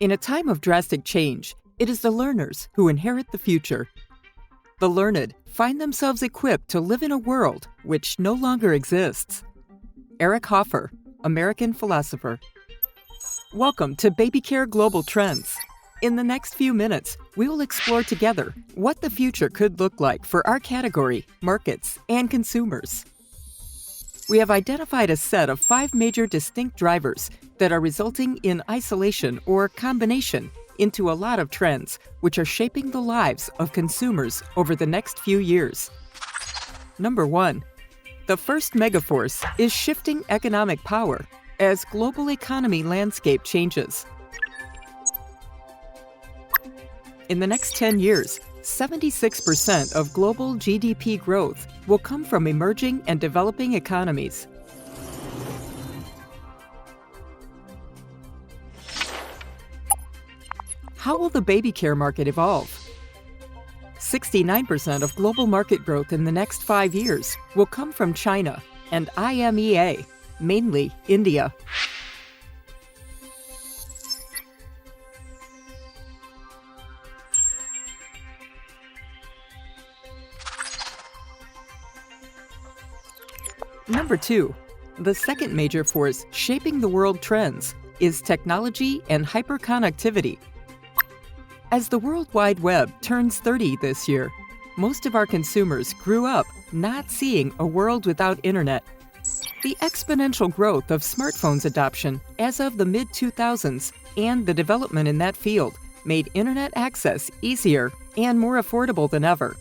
In a time of drastic change, it is the learners who inherit the future. The learned find themselves equipped to live in a world which no longer exists. Eric Hoffer, American philosopher. Welcome to Baby Care Global Trends. In the next few minutes, we will explore together what the future could look like for our category, markets, and consumers. We have identified a set of 5 major distinct drivers that are resulting in isolation or combination into a lot of trends which are shaping the lives of consumers over the next few years. Number 1. The first megaforce is shifting economic power as global economy landscape changes. In the next 10 years, 76% of global GDP growth will come from emerging and developing economies. How will the baby care market evolve? 69% of global market growth in the next 5 years will come from China and IMEA, mainly India. Number 2. The second major force shaping the world trends is technology and hyperconnectivity. As the World Wide Web turns 30 this year, most of our consumers grew up not seeing a world without internet. The exponential growth of smartphones adoption as of the mid-2000s and the development in that field made internet access easier and more affordable than ever.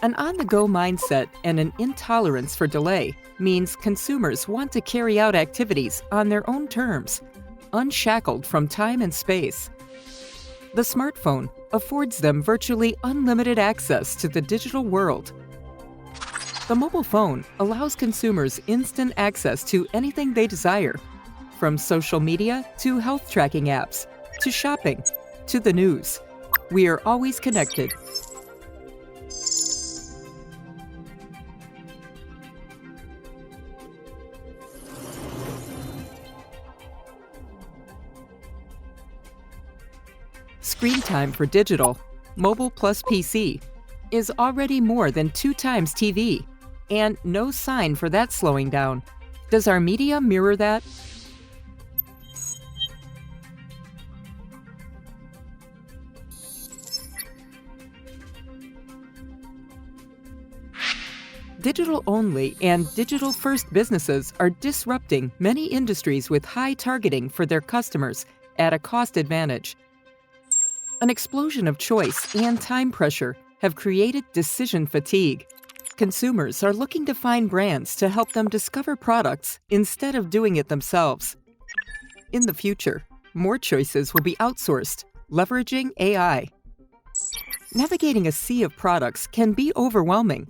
An on-the-go mindset and an intolerance for delay means consumers want to carry out activities on their own terms, unshackled from time and space. The smartphone affords them virtually unlimited access to the digital world. The mobile phone allows consumers instant access to anything they desire, from social media to health tracking apps, to shopping, to the news. We are always connected. Screen time for digital, mobile plus PC, is already more than 2 times TV, and no sign for that slowing down. Does our media mirror that? Digital-only and digital-first businesses are disrupting many industries with high targeting for their customers at a cost advantage. An explosion of choice and time pressure have created decision fatigue. Consumers are looking to find brands to help them discover products instead of doing it themselves. In the future, more choices will be outsourced, leveraging AI. Navigating a sea of products can be overwhelming.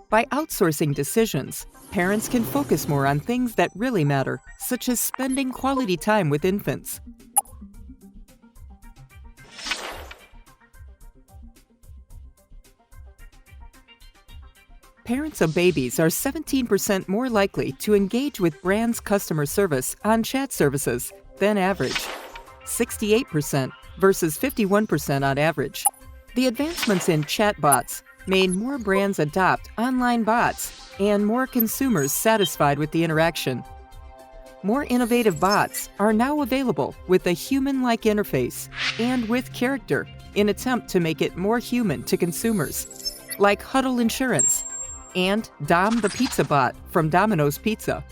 By outsourcing decisions, parents can focus more on things that really matter, such as spending quality time with infants. Parents of babies are 17% more likely to engage with brands' customer service on chat services than average, 68% versus 51% on average. The advancements in chatbots made more brands adopt online bots and more consumers satisfied with the interaction. More innovative bots are now available with a human-like interface and with character in attempt to make it more human to consumers, like Huddle Insurance and Dom the Pizza Bot from Domino's Pizza.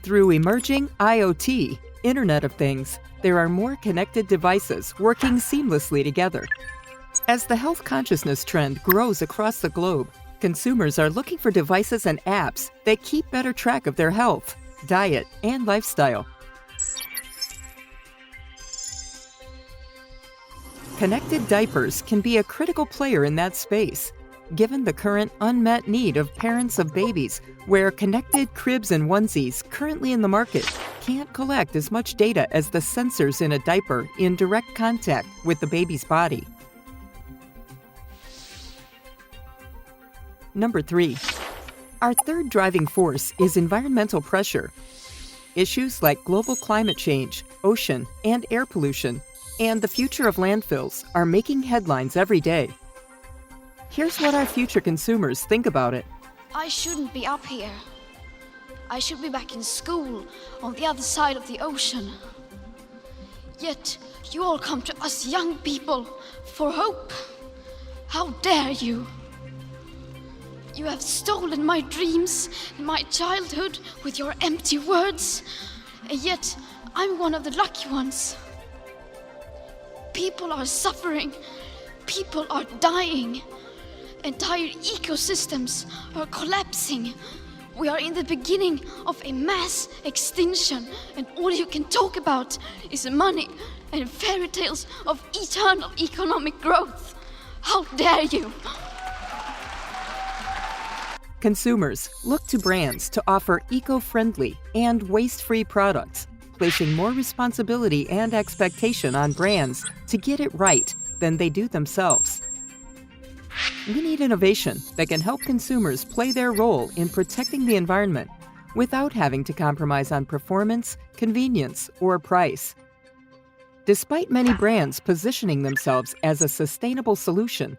Through emerging IoT, Internet of Things, there are more connected devices working seamlessly together. As the health consciousness trend grows across the globe, consumers are looking for devices and apps that keep better track of their health, diet, and lifestyle. Connected diapers can be a critical player in that space, given the current unmet need of parents of babies, where connected cribs and onesies currently in the market can't collect as much data as the sensors in a diaper in direct contact with the baby's body. Number 3. Our third driving force is environmental pressure. Issues like global climate change, ocean and air pollution, and the future of landfills are making headlines every day. Here's what our future consumers think about it. I shouldn't be up here. I should be back in school on the other side of the ocean. Yet you all come to us young people for hope. How dare you? You have stolen my dreams and my childhood with your empty words, and yet I'm one of the lucky ones. People are suffering, people are dying, entire ecosystems are collapsing. We are in the beginning of a mass extinction, and all you can talk about is money and fairy tales of eternal economic growth. How dare you? Consumers look to brands to offer eco-friendly and waste-free products, placing more responsibility and expectation on brands to get it right than they do themselves. We need innovation that can help consumers play their role in protecting the environment without having to compromise on performance, convenience, or price. Despite many brands positioning themselves as a sustainable solution,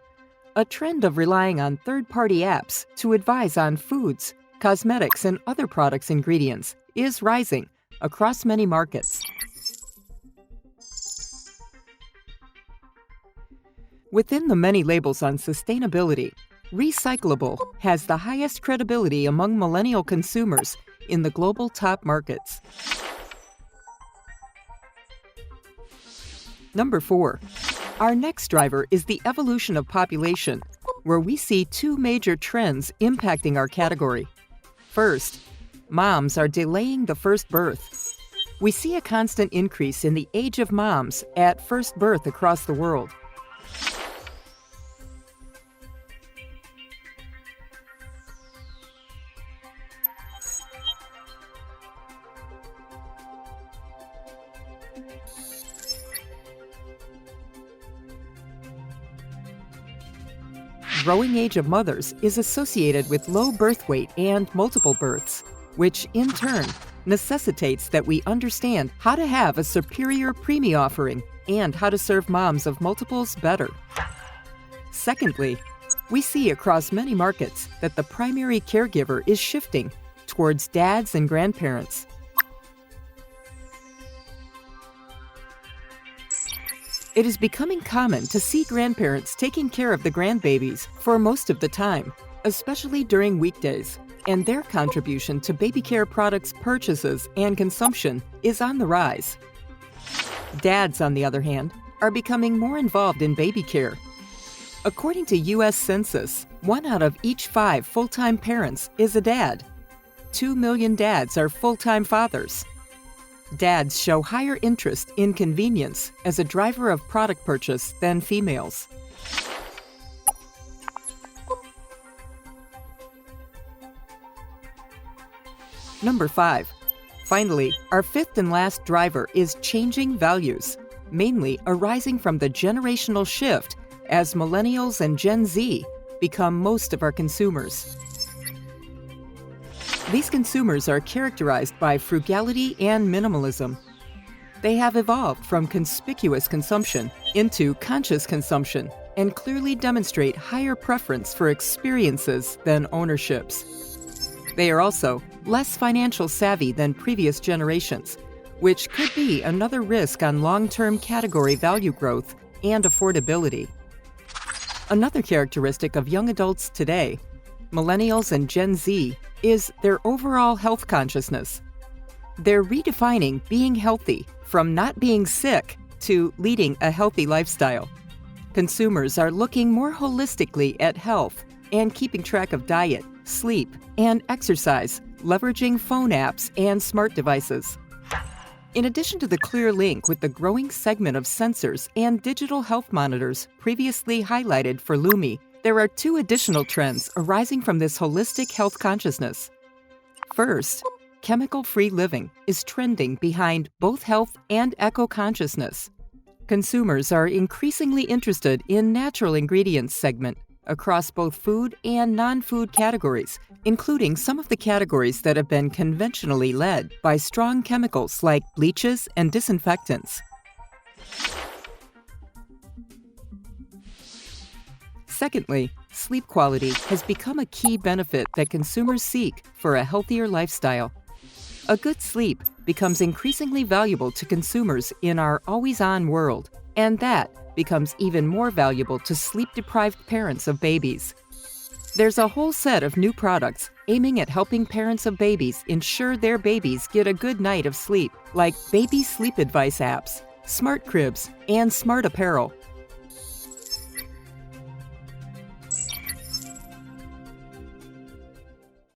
a trend of relying on third-party apps to advise on foods, cosmetics, and other products' ingredients is rising across many markets. Within the many labels on sustainability, recyclable has the highest credibility among millennial consumers in the global top markets. Number 4. Our next driver is the evolution of population, where we see two major trends impacting our category. First, moms are delaying the first birth. We see a constant increase in the age of moms at first birth across the world. Growing age of mothers is associated with low birth weight and multiple births, which in turn necessitates that we understand how to have a superior preemie offering and how to serve moms of multiples better. Secondly, we see across many markets that the primary caregiver is shifting towards dads and grandparents. It is becoming common to see grandparents taking care of the grandbabies for most of the time, especially during weekdays, and their contribution to baby care products purchases and consumption is on the rise. Dads, on the other hand, are becoming more involved in baby care. According to U.S. Census, 1 out of each 5 full-time parents is a dad. 2 million dads are full-time fathers. Dads show higher interest in convenience as a driver of product purchase than females. Number 5. Finally, our fifth and last driver is changing values, mainly arising from the generational shift as millennials and Gen Z become most of our consumers. These consumers are characterized by frugality and minimalism. They have evolved from conspicuous consumption into conscious consumption and clearly demonstrate higher preference for experiences than ownerships. They are also less financial savvy than previous generations, which could be another risk on long-term category value growth and affordability. Another characteristic of young adults today, millennials and Gen Z, is their overall health consciousness. They're redefining being healthy from not being sick to leading a healthy lifestyle. Consumers are looking more holistically at health and keeping track of diet, sleep, and exercise, leveraging phone apps and smart devices. In addition to the clear link with the growing segment of sensors and digital health monitors previously highlighted for Lumi, there are 2 additional trends arising from this holistic health consciousness. First, chemical-free living is trending behind both health and eco-consciousness. Consumers are increasingly interested in natural ingredients segment across both food and non-food categories, including some of the categories that have been conventionally led by strong chemicals like bleaches and disinfectants. Secondly, sleep quality has become a key benefit that consumers seek for a healthier lifestyle. A good sleep becomes increasingly valuable to consumers in our always-on world, and that becomes even more valuable to sleep-deprived parents of babies. There's a whole set of new products aiming at helping parents of babies ensure their babies get a good night of sleep, like baby sleep advice apps, smart cribs, and smart apparel.